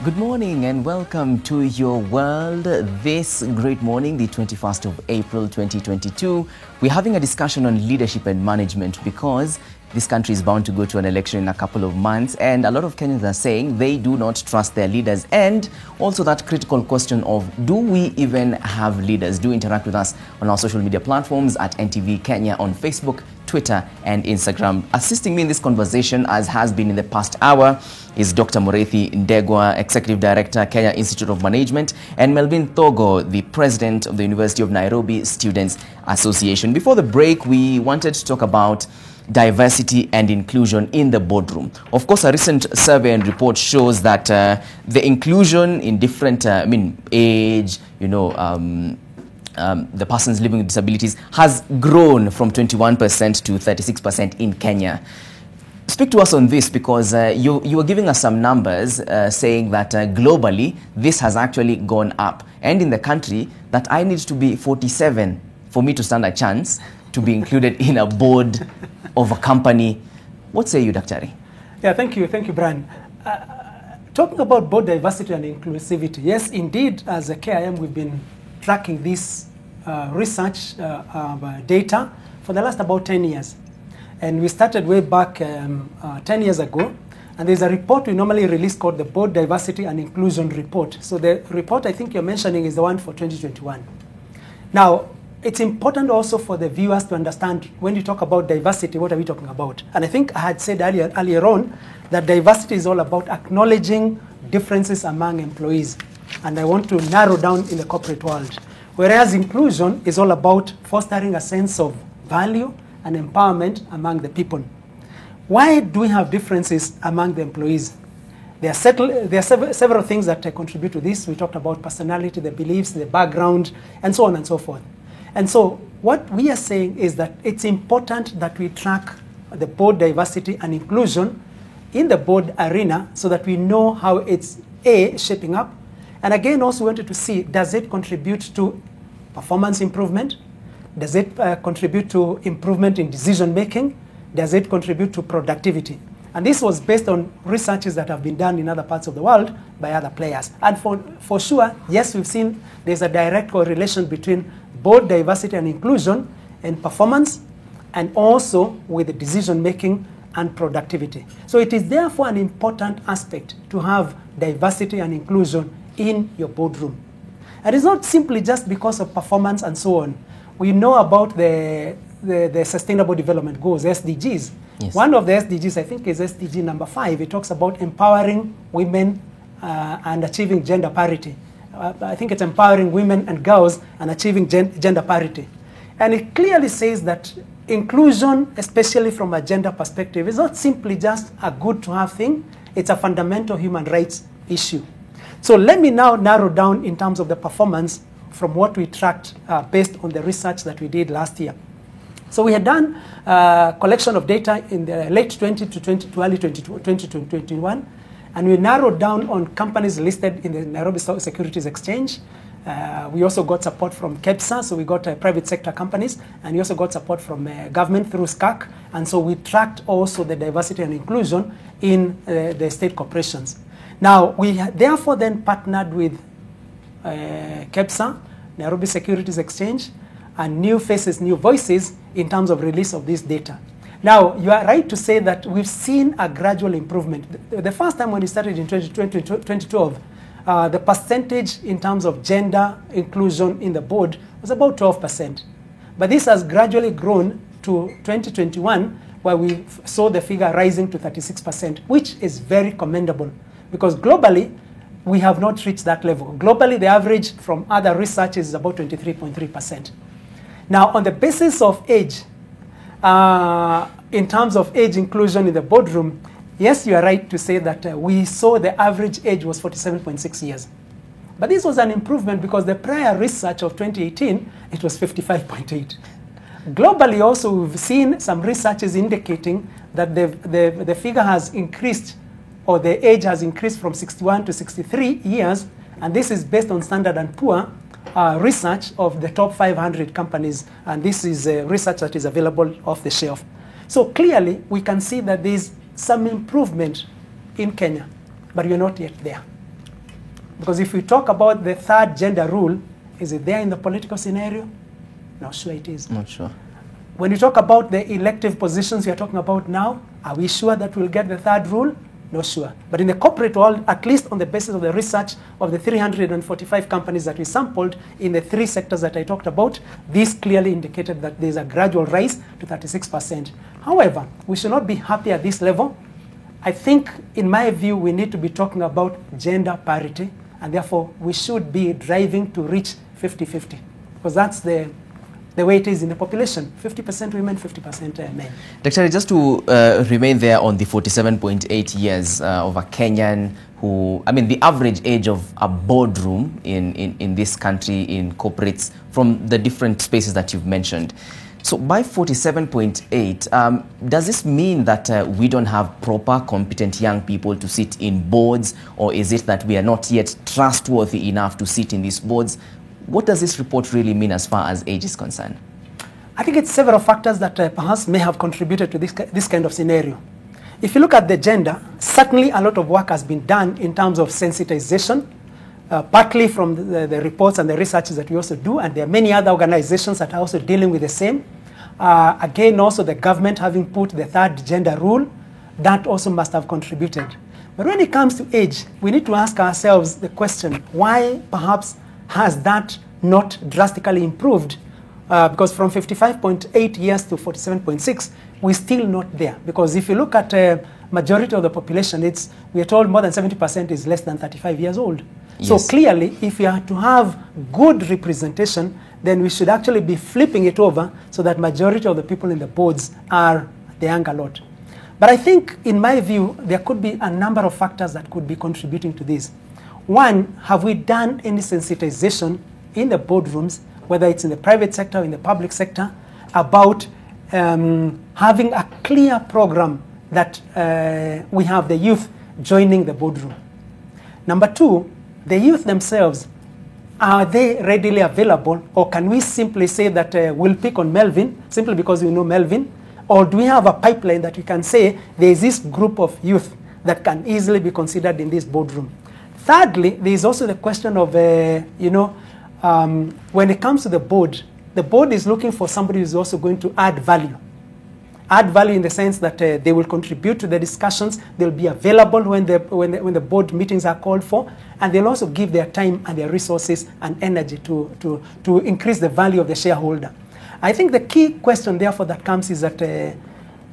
Good morning and welcome to your world. This great morning, the 21st of April 2022, we're having a discussion on leadership and management because this country is bound to go to an election in a couple of months, and a lot of Kenyans are saying they do not trust their leaders. And also that critical question of, do we even have leaders? Do interact with us on our social media platforms at NTV Kenya on Facebook, Twitter and Instagram. Assisting me in this conversation, as has been in the past hour, is Dr. Mureithi Ndegwa, Executive Director, Kenya Institute of Management, and Melvin Thogo, the President of the University of Nairobi Students Association. Before the break, we wanted to talk about diversity and inclusion in the boardroom. Of course, a recent survey and report shows that the inclusion in different, age, the persons living with disabilities has grown from 21% to 36% in Kenya. Speak to us on this, because you were giving us some numbers saying that globally this has actually gone up, and in the country that I need to be 47 for me to stand a chance to be included in a board of a company. What say you, Dr. Yeah, thank you, Brian. Talking about board diversity and inclusivity, yes, indeed, as a KIM, we've been tracking this research data for the last about 10 years. And we started way back 10 years ago. And there's a report we normally release called the Board Diversity and Inclusion Report. So the report I think you're mentioning is the one for 2021. Now, it's important also for the viewers to understand, when you talk about diversity, what are we talking about? And I think I had said earlier on that diversity is all about acknowledging differences among employees. And I want to narrow down in the corporate world. Whereas inclusion is all about fostering a sense of value and empowerment among the people. Why do we have differences among the employees? There are several things that contribute to this. We talked about personality, the beliefs, the background, and so on and so forth. And so what we are saying is that it's important that we track the board diversity and inclusion in the board arena so that we know how it's shaping up. And again, also wanted to see, does it contribute to performance improvement? Does it contribute to improvement in decision making? Does it contribute to productivity? And this was based on researches that have been done in other parts of the world by other players. And for sure, yes, we've seen there's a direct correlation between board diversity and inclusion and performance, and also with the decision making and productivity. So it is therefore an important aspect to have diversity and inclusion in your boardroom. And it's not simply just because of performance and so on. We know about the Sustainable Development Goals, SDGs. Yes. One of the SDGs, I think, is SDG number 5. It talks about empowering women and achieving gender parity. I think it's empowering women and girls and achieving gender parity. And it clearly says that inclusion, especially from a gender perspective, is not simply just a good to have thing. It's a fundamental human rights issue. So let me now narrow down in terms of the performance from what we tracked based on the research that we did last year. So we had done a collection of data in the late 2020 to early 2021, and we narrowed down on companies listed in the Nairobi Stock Securities Exchange. We also got support from KEPSA, so we got private sector companies, and we also got support from government through SCAC. And so we tracked also the diversity and inclusion in the state corporations. Now, we therefore then partnered with KEPSA, Nairobi Securities Exchange, and New Faces, New Voices in terms of release of this data. Now, you are right to say that we've seen a gradual improvement. The first time when we started in 2012, the percentage in terms of gender inclusion in the board was about 12%. But this has gradually grown to 2021, where we saw the figure rising to 36%, which is very commendable, because globally, we have not reached that level. Globally, the average from other research is about 23.3%. Now, on the basis of age, in terms of age inclusion in the boardroom, yes, you are right to say that we saw the average age was 47.6 years. But this was an improvement because the prior research of 2018, it was 55.8. Globally also, we've seen some researches indicating that the figure has increased, or the age has increased from 61 to 63 years, and this is based on Standard & Poor research of the top 500 companies, and this is research that is available off the shelf. So clearly, we can see that there's some improvement in Kenya, but we're not yet there. Because if we talk about the third gender rule, is it there in the political scenario? Not sure it is. Not sure. When you talk about the elective positions we are talking about now, are we sure that we'll get the third rule? Not sure. But in the corporate world, at least on the basis of the research of the 345 companies that we sampled in the 3 sectors that I talked about, this clearly indicated that there's a gradual rise to 36%. However, we should not be happy at this level. I think, in my view, we need to be talking about gender parity, and therefore we should be driving to reach 50-50, because that's the way it is in the population, 50% women, 50% men. Dr. Just to remain there on the 47.8 years of a Kenyan who, I mean, the average age of a boardroom in this country, in corporates, from the different spaces that you've mentioned. So by 47.8, does this mean that we don't have proper, competent young people to sit in boards, or is it that we are not yet trustworthy enough to sit in these boards? What does this report really mean as far as age is concerned? I think it's several factors that perhaps may have contributed to this kind of scenario. If you look at the gender, certainly a lot of work has been done in terms of sensitization, partly from the reports and the researches that we also do, and there are many other organizations that are also dealing with the same. Again, also the government having put the third gender rule, that also must have contributed. But when it comes to age, we need to ask ourselves the question, why perhaps has that not drastically improved? Because from 55.8 years to 47.6, we're still not there. Because if you look at majority of the population, we are told more than 70% is less than 35 years old. Yes. So clearly, if we are to have good representation, then we should actually be flipping it over so that majority of the people in the boards are the younger lot. But I think, in my view, there could be a number of factors that could be contributing to this. One, have we done any sensitization in the boardrooms, whether it's in the private sector or in the public sector, about having a clear program that we have the youth joining the boardroom? Number two, the youth themselves, are they readily available, or can we simply say that we'll pick on Melvin simply because we know Melvin? Or do we have a pipeline that we can say there is this group of youth that can easily be considered in this boardroom? Thirdly, there is also the question of, when it comes to the board is looking for somebody who's also going to add value. Add value in the sense that they will contribute to the discussions, they'll be available when the board meetings are called for, and they'll also give their time and their resources and energy to increase the value of the shareholder. I think the key question, therefore, that comes is that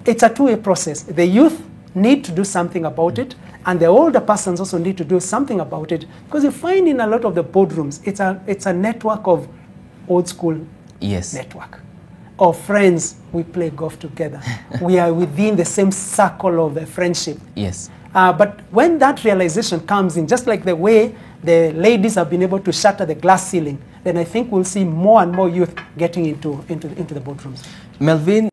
it's a two-way process. The youth need to do something about it, and the older persons also need to do something about it, because you find in a lot of the boardrooms, it's a network of old school network. Or friends, we play golf together. We are within the same circle of the friendship. Yes. But when that realization comes in, just like the way the ladies have been able to shatter the glass ceiling, then I think we'll see more and more youth getting into the boardrooms. Melvin,